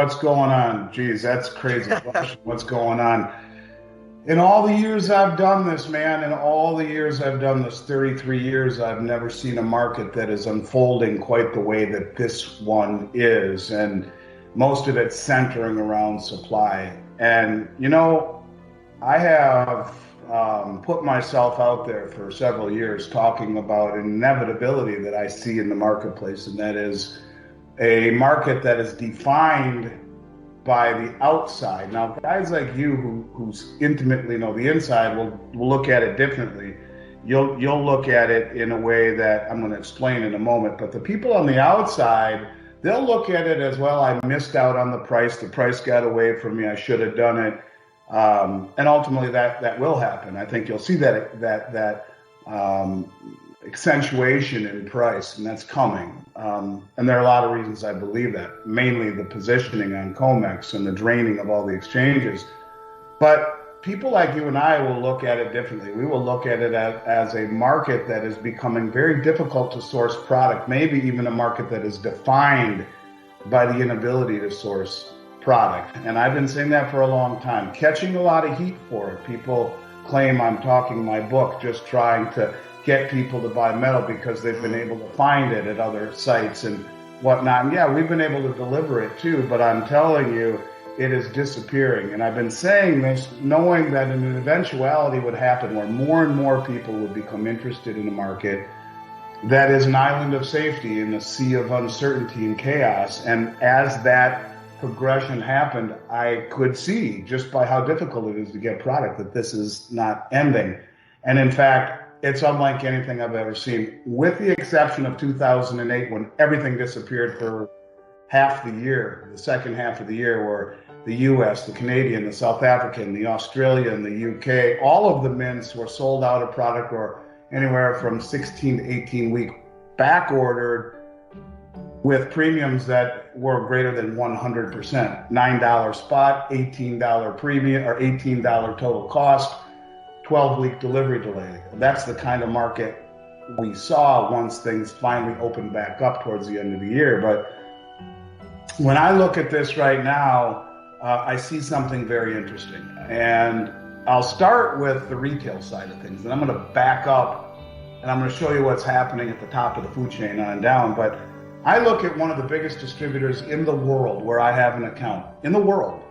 what's going on? Geez, that's a crazy question. What's going on? In all the years I've done this, man, in all the years I've done this, 33 years, I've never seen a market that is unfolding quite the way that this one is. And most of it centering around supply. And, I have put myself out there for several years talking about an inevitability that I see in the marketplace, and that is a market that is defined by the outside. Now, guys like you who intimately know the inside will look at it differently. You'll look at it in a way that I'm going to explain in a moment. But the people on the outside, they'll look at it as, well, I missed out on the price. The price got away from me. I should have done it. And ultimately that will happen. I think you'll see that accentuation in price, and that's coming. And there are a lot of reasons I believe that, mainly the positioning on COMEX and the draining of all the exchanges. But people like you and I will look at it differently. We will look at it as a market that is becoming very difficult to source product, maybe even a market that is defined by the inability to source product. And I've been saying that for a long time, catching a lot of heat for it. People claim I'm talking my book, just trying to get people to buy metal because they've been able to find it at other sites and whatnot. And yeah, we've been able to deliver it too, but I'm telling you, it is disappearing. And I've been saying this knowing that an eventuality would happen where more and more people would become interested in a market that is an island of safety in a sea of uncertainty and chaos. And as that progression happened, I could see just by how difficult it is to get product that this is not ending. And in fact, it's unlike anything I've ever seen, with the exception of 2008 when everything disappeared for half the year, the second half of the year, where the US, the Canadian, the South African, the Australian, the UK, all of the mints were sold out of product or anywhere from 16 to 18 week back ordered with premiums that were greater than 100%. $9 spot, $18 premium, or $18 total cost, 12-week delivery delay. That's the kind of market we saw once things finally opened back up towards the end of the year. But when I look at this right now, I see something very interesting. And I'll start with the retail side of things. And I'm going to back up and I'm going to show you what's happening at the top of the food chain on down. But I look at one of the biggest distributors in the world where I have an account, in the world.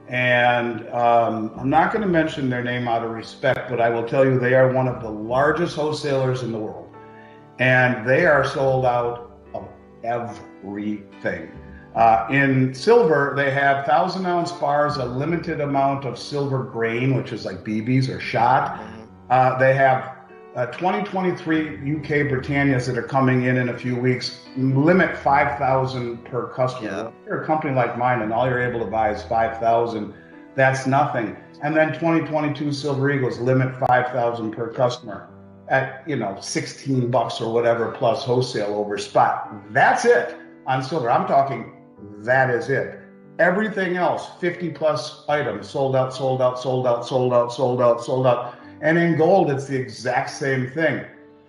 And I'm not going to mention their name out of respect, but I will tell you they are one of the largest wholesalers in the world. And they are sold out of everything. In silver, they have 1,000-ounce bars, a limited amount of silver grain, which is like BBs or shot. They have 2023 UK Britannias that are coming in a few weeks, limit 5,000 per customer. Yeah. If you're a company like mine and all you're able to buy is 5,000, that's nothing. And then 2022 Silver Eagles limit 5,000 per customer at, $16 or whatever plus wholesale over spot. That's it on silver. I'm talking that is it. Everything else, 50 plus items, sold out, sold out, sold out, sold out, sold out, sold out. And in gold, it's the exact same thing.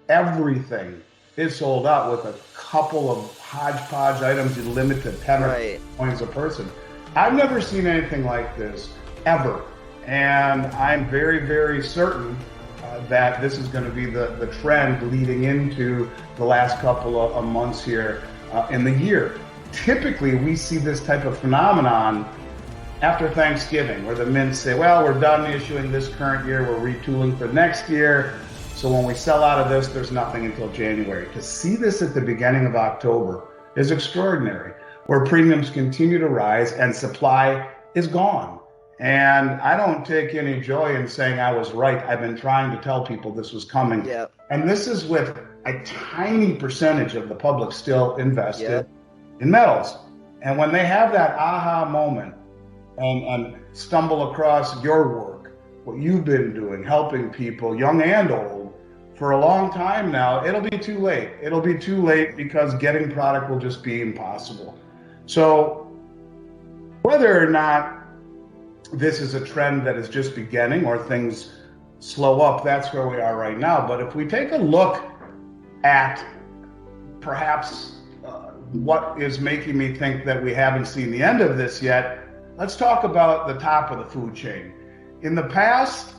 Everything is sold out with a couple of hodgepodge items you limit to 10 or coins a person. I've never seen anything like this, ever. And I'm very, very certain that this is going to be the trend leading into the last couple of months here in the year. Typically, we see this type of phenomenon after Thanksgiving, where the mints say, well, we're done issuing this current year, we're retooling for next year. So when we sell out of this, there's nothing until January. To see this at the beginning of October is extraordinary, where premiums continue to rise and supply is gone. And I don't take any joy in saying I was right. I've been trying to tell people this was coming. Yep. And this is with a tiny percentage of the public still invested in metals. And when they have that aha moment, and stumble across your work, what you've been doing, helping people, young and old, for a long time now, it'll be too late. It'll be too late because getting product will just be impossible. So whether or not this is a trend that is just beginning or things slow up, that's where we are right now. But if we take a look at perhaps what is making me think that we haven't seen the end of this yet, let's talk about the top of the food chain. In the past,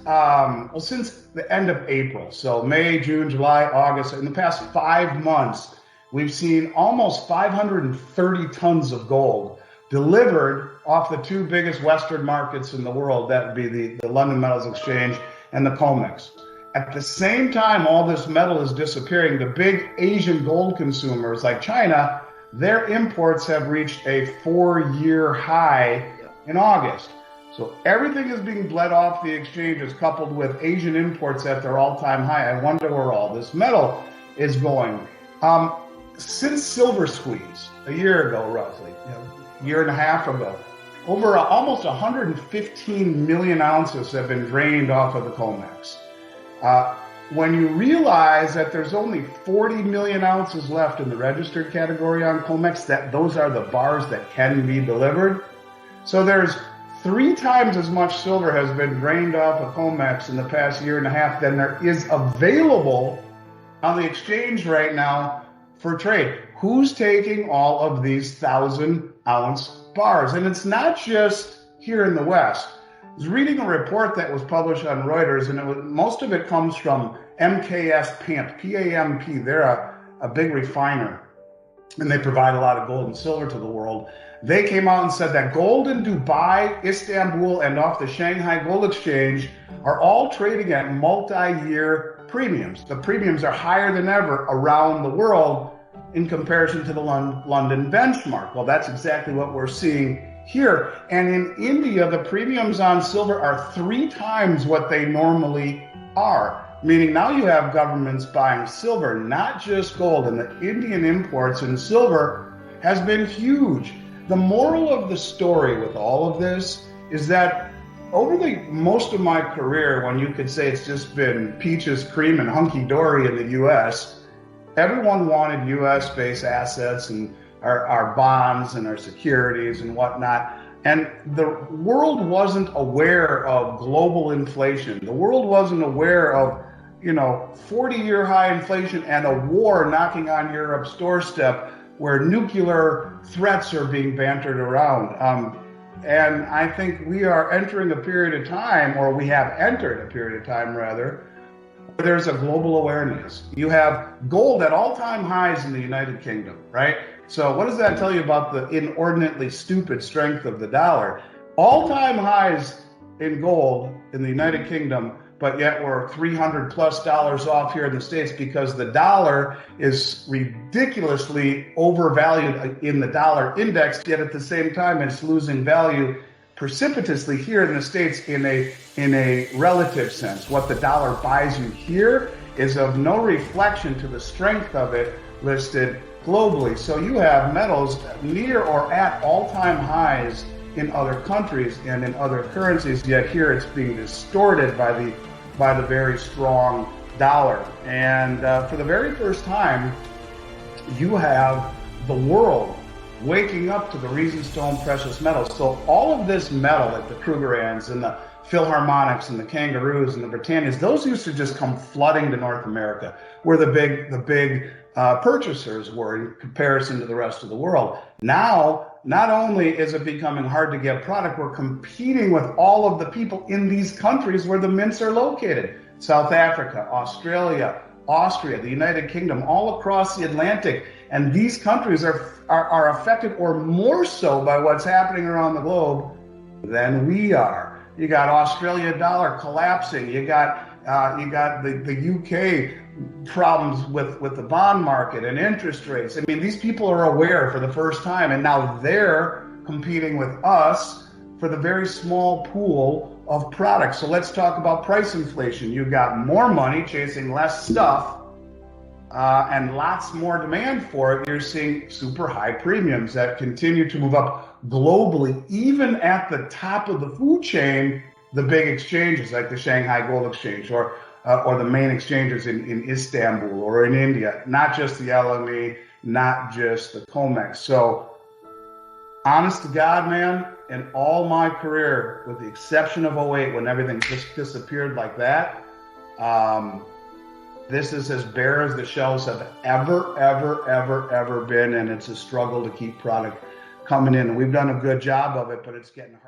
since the end of April, so May, June, July, August, in the past 5 months, we've seen almost 530 tons of gold delivered off the two biggest Western markets in the world. That would be the London Metals Exchange and the COMEX. At the same time, all this metal is disappearing. The big Asian gold consumers like China, their imports have reached a 4-year high in August. So everything is being bled off the exchanges, coupled with Asian imports at their all-time high. I wonder where all this metal is going. Since silver squeeze, a year ago roughly, a year and a half ago, over almost 115 million ounces have been drained off of the COMEX. When you realize that there's only 40 million ounces left in the registered category on COMEX, that those are the bars that can be delivered. So there's 3 times as much silver has been drained off of COMEX in the past year and a half than there is available on the exchange right now for trade. Who's taking all of these 1,000-ounce bars? And it's not just here in the West. I was reading a report that was published on Reuters, and most of it comes from MKS PAMP, P-A-M-P. They're a big refiner, and they provide a lot of gold and silver to the world. They came out and said that gold in Dubai, Istanbul, and off the Shanghai Gold Exchange are all trading at multi-year premiums. The premiums are higher than ever around the world in comparison to the London benchmark. Well, that's exactly what we're seeing here. And in India, the premiums on silver are 3 times what they normally are. Meaning now you have governments buying silver, not just gold. And the Indian imports in silver has been huge. The moral of the story with all of this is that over the most of my career, when you could say it's just been peaches, cream, and hunky-dory in the U.S., everyone wanted U.S.-based assets and our bonds and our securities and whatnot. And the world wasn't aware of global inflation. The world wasn't aware of 40-year high inflation and a war knocking on Europe's doorstep, where nuclear threats are being bantered around. And I think we are entering a period of time, or we have entered a period of time rather, where there's a global awareness. You have gold at all-time highs in the United Kingdom, right? So what does that tell you about the inordinately stupid strength of the dollar? All-time highs in gold in the United Kingdom, but yet we're $300+ off here in the States because the dollar is ridiculously overvalued in the dollar index, yet at the same time it's losing value precipitously here in the States in a relative sense. What the dollar buys you here is of no reflection to the strength of it listed globally. So you have metals near or at all-time highs in other countries and in other currencies, yet here it's being distorted by the very strong dollar. And for the very first time, you have the world waking up to the reasons to own precious metals. So all of this metal, like the Krugerrands and the Philharmonics and the Kangaroos and the Britannias, those used to just come flooding to North America, where the big purchasers were in comparison to the rest of the world. Now, not only is it becoming hard to get product, we're competing with all of the people in these countries where the mints are located. South Africa, Australia, Austria, the United Kingdom, all across the Atlantic. And these countries are affected, or more so, by what's happening around the globe than we are. You got Australia dollar collapsing. You got the UK problems with the bond market and interest rates. I mean, these people are aware for the first time, and now they're competing with us for the very small pool of products. So let's talk about price inflation. You've got more money chasing less stuff and lots more demand for it. You're seeing super high premiums that continue to move up globally, even at the top of the food chain. The big exchanges like the Shanghai Gold Exchange or the main exchanges in Istanbul or in India, not just the LME, not just the COMEX. So honest to God, man, in all my career, with the exception of '08 when everything just disappeared like that, This is as bare as the shelves have ever been, and it's a struggle to keep product coming in. And we've done a good job of it, but it's getting hard.